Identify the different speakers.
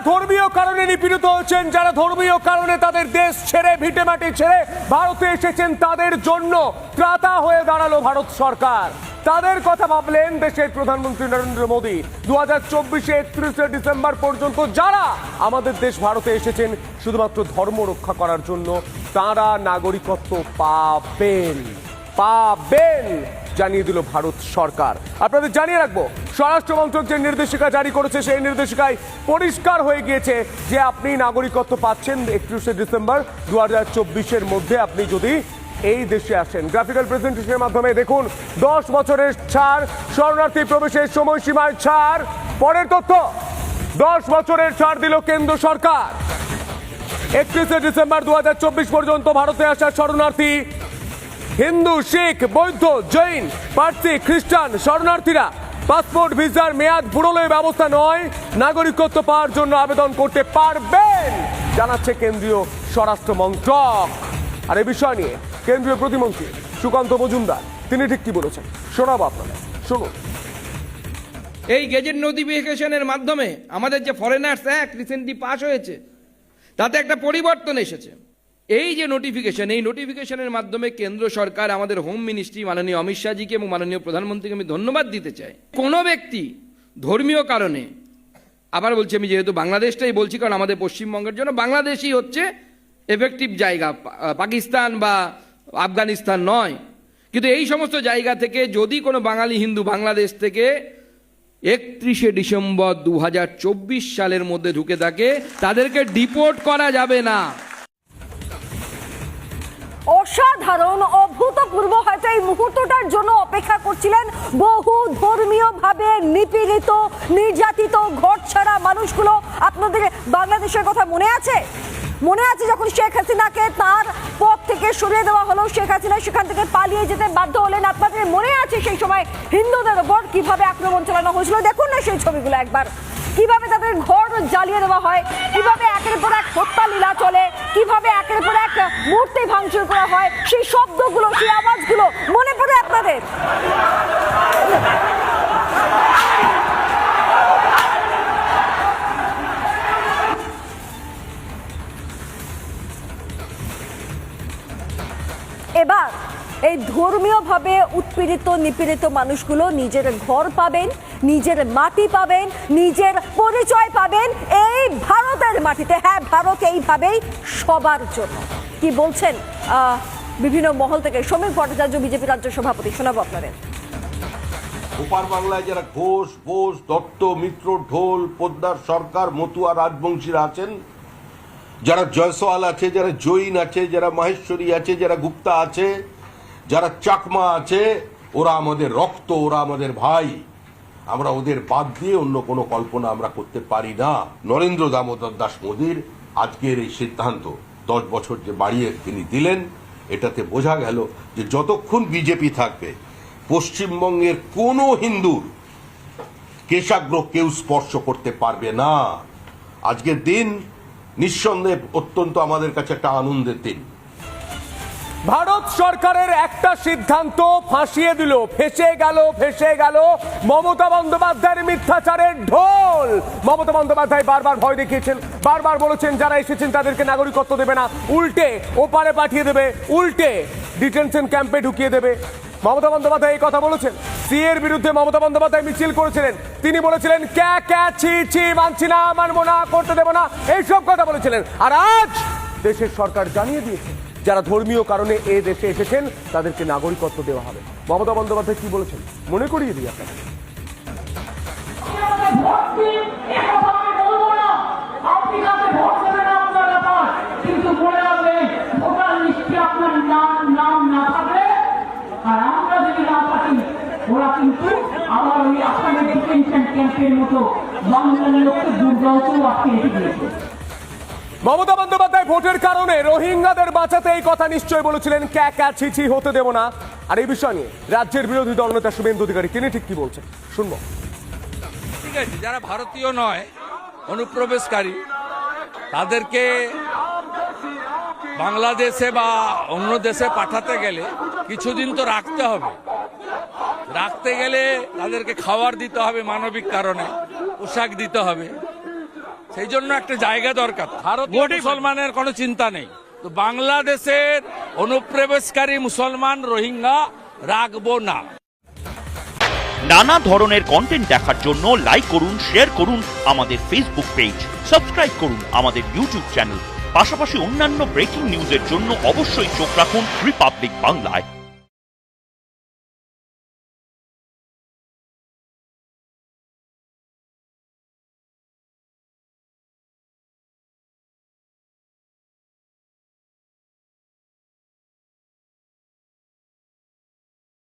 Speaker 1: ধর্মীয় কারণে নিপীড়িত হচ্ছেন, যারা ধর্মীয় কারণে তাদের দেশ ছেড়ে ভিটেমাটি ছেড়ে ভারতে এসেছেন, তাদের জন্য ত্রাতা হয়ে দাঁড়ালো ভারত সরকার। তাদের কথা ভাবলেন দেশের প্রধানমন্ত্রী নরেন্দ্র মোদী। 2024 31 ডিসেম্বর পর্যন্ত যারা আমাদের দেশ ভারতে এসেছেন শুধুমাত্র ধর্ম রক্ষা করার জন্য, তারা নাগরিকত্ব পাবেন জানিয়ে দিল ভারত সরকার। আপনাদের জানিয়ে রাখবো, স্বরাষ্ট্র মন্ত্রক যে নির্দেশিকা জারি করেছে সেই নির্দেশিকায় পরিষ্কার হয়ে গিয়েছে যে আপনি নাগরিকত্ব পাচ্ছেন 31 ডিসেম্বর 2024 মধ্যে আপনি যদি এই দেশে আসেন। গ্রাফিক্যাল প্রেজেন্টেশনের মাধ্যমে দেখুন 10 বছরের ছাড়, শরণার্থী প্রবেশের সময়সীমায় ছাড়। পরের তথ্য, 10 বছরের ছাড় দিল কেন্দ্র সরকার। 31 ডিসেম্বর 2024 পর্যন্ত ভারতে আসা শরণার্থী হিন্দু, শিখ, বৌদ্ধ, জৈন, পার্সি, খ্রিস্টান শরণার্থীরা পাসপোর্ট ভিসার মেয়াদ ফুরোলে ব্যবস্থা নয়, নাগরিকত্ব পাওয়ার জন্য আবেদন করতে পারবেন জানাচ্ছে কেন্দ্রীয় স্বরাষ্ট্র মন্ত্রক। আর এই বিষয় নিয়ে কেন্দ্রীয় প্রতিমন্ত্রী সুকান্ত মজুমদার তিনি ঠিক কি বলেছেন শোনাবো আপনাদের, শুনুন।
Speaker 2: এই গেজেট নোটিফিকেশনের মাধ্যমে আমাদের যে ফরেনার্স অ্যাক্ট রিসেন্টলি পাস হয়েছে তাতে একটা পরিবর্তন এসেছে। এই যে নোটিফিকেশন, এই নোটিফিকেশনের মাধ্যমে কেন্দ্র সরকার আমাদের হোম মিনিস্ট্রি মাননীয় অমিত শাহজিকে এবং মাননীয় প্রধানমন্ত্রীকে আমি ধন্যবাদ দিতে চাই। কোনো ব্যক্তি ধর্মীয় কারণে, আবার বলছি আমি যেহেতু বাংলাদেশটাই বলছি কারণ আমাদের পশ্চিমবঙ্গের জন্য বাংলাদেশই হচ্ছে এফেক্টিভ জায়গা, পাকিস্তান বা আফগানিস্তান নয়। কিন্তু এই সমস্ত জায়গা থেকে যদি কোনো বাঙালি হিন্দু বাংলাদেশ থেকে 31 ডিসেম্বর 2024 সালের মধ্যে ঢুকে থাকে তাদেরকে ডিপোর্ট করা যাবে না।
Speaker 3: অসাধারণ, অভূতপূর্ব। হয়তো এই মুহূর্তটার জন্য অপেক্ষা করছিলেন বহু ধর্মীয়ভাবে নিপীড়িত, নির্যাতিত, ঘর ছাড়া মানুষগুলো। আপনাদের বাংলাদেশের কথা মনে আছে? মনে আছে যখন শেখ হাসিনাকে তার পদ থেকে সরিয়ে দেওয়া হলো, শেখ হাসিনা সেখান থেকে পালিয়ে যেতে বাধ্য হলেন। আপনাদের মনে আছে সেই সময় হিন্দুদের ওপর কিভাবে আক্রমণ চালানো হয়েছিল? দেখুন না সেই ছবিগুলো একবার, কিভাবে তাদের ঘর জ্বালিয়ে দেওয়া হয়, কিভাবে একের পর এক হত্যা লীলা চলে, কিভাবে একের পর এক মূর্তি ভাঙচুর করা হয়। সেই শব্দগুলো, সেই আওয়াজগুলো মনে পড়ে আপনাদের? এবার এই ধর্মীয়ভাবে উৎপীড়িত নিপীড়িত মানুষগুলো নিজের ঘর পাবেন, নিজের মাটি পাবেন, নিজের পরিচয় পাবেন এই ভারতের মাটিতে। হ্যাঁ, ভারত এইভাবেই সবার জন্য। কি বলছেন বিভিন্ন মহল থেকে? সমীর ভট্টাচার্য বিজেপি রাজ্য সভাপতি, শোনাবো আপনাদের।
Speaker 4: ওপার বাংলায় যারা ঘোষ, বোস, দত্ত, মিত্র, ঢোল, পোদ্দার, সরকার, মতুয়া, রাজবংশীরা আছেন, যারা জয়সওয়াল আছে, যারা জৈন আছে, যারা মাহেশ্বরী আছে, যারা গুপ্তা আছে, যারা চাকমা আছে, ওরা আমাদের রক্ত, ওরা আমাদের ভাই। আমরা ওদের বাদ দিয়ে অন্য কোনো কল্পনা আমরা করতে পারি না। নরেন্দ্র দামোদর দাস মোদীর আজকের এই সিদ্ধান্ত 10 বছর যে বাড়িয়ে তিনি দিলেন, এটাতে বোঝা গেল যে যতক্ষণ বিজেপি থাকবে পশ্চিমবঙ্গের কোনো হিন্দুর কেশাগ্র কেউ স্পর্শ করতে পারবে না। আজকের দিন নিঃসন্দেহে অত্যন্ত আমাদের কাছে একটা আনন্দের দিন।
Speaker 1: ভারত সরকারের একটা সিদ্ধান্ত ফাঁসিয়ে দিল, ফেসে গেল মমতা বন্দ্যোপাধ্যায়ের মিথ্যাচারের ঢোল। মমতা বন্দ্যোপাধ্যায় বারবার ভয় দেখিয়েছেন, বারবার বলেছেন যারা এসেছেন তাদেরকে নাগরিকত্ব দেবে না, উল্টে ওপারে পাঠিয়ে দেবে, উল্টে ডিটেনশন ক্যাম্পে ঢুকিয়ে দেবে। মমতা বন্দ্যোপাধ্যায় এই কথা বলেছেন। সিএর বিরুদ্ধে মমতা বন্দ্যোপাধ্যায় মিছিল করেছিলেন, তিনি বলেছিলেন ক্যা ছি ছি, মানছি না, মানবো না, করতে দেবো না, এইসব কথা বলেছিলেন। আর আজ দেশের সরকার জানিয়ে দিয়েছে যারা ধর্মীয় কারণে এ দেশে এসেছেন তাদেরকে নাগরিকত্ব দেওয়া হবে। মমতা বন্দ্যোপাধ্যায় কি বলেছেন মনে করিয়ে দিই আপনাকে।
Speaker 5: ওরা কিন্তু আবার ওই আসামের ডিটেনশন ক্যাম্পের মতো বাংলার লোককে দুর্গাকেও আটকে রেখে দিয়েছে।
Speaker 1: মমতা বন্দ্যোপাধ্যায় ভোটের কারণে রোহিঙ্গাদের বাঁচাতে এই কথা নিশ্চয় বলেছিলেন, ক্যা ছি ছি, হতে দেব না। আর এই বিষয় নিয়ে রাজ্যের বিরোধী দলনেতা শুভেন্দু অধিকারী তিনি ঠিক কি বলছেন শুনবো।
Speaker 6: ঠিক আছে, যারা ভারতীয় নয়, অনুপ্রবেশকারী, তাদেরকে বাংলাদেশে বা অন্য দেশে পাঠাতে গেলে কিছুদিন তো রাখতে হবে। রাখতে গেলে তাদেরকে খাবার দিতে হবে, মানবিক কারণে পোশাক দিতে হবে। সেই জন্য একটা জায়গা দরকার। ভারতীয় মুসলমানের কোনো চিন্তা নেই, তো বাংলাদেশের অনুপ্রবেশকারী মুসলমান রোহিঙ্গা রাখবো না।
Speaker 7: নানা ধরনের কন্টেন্ট দেখার জন্য লাইক করুন, শেয়ার করুন আমাদের ফেসবুক পেজ, সাবস্ক্রাইব করুন আমাদের ইউটিউব চ্যানেল। পাশাপাশি অন্যান্য ব্রেকিং নিউজের জন্য অবশ্যই চোখ রাখুন রিপাবলিক বাংলায়।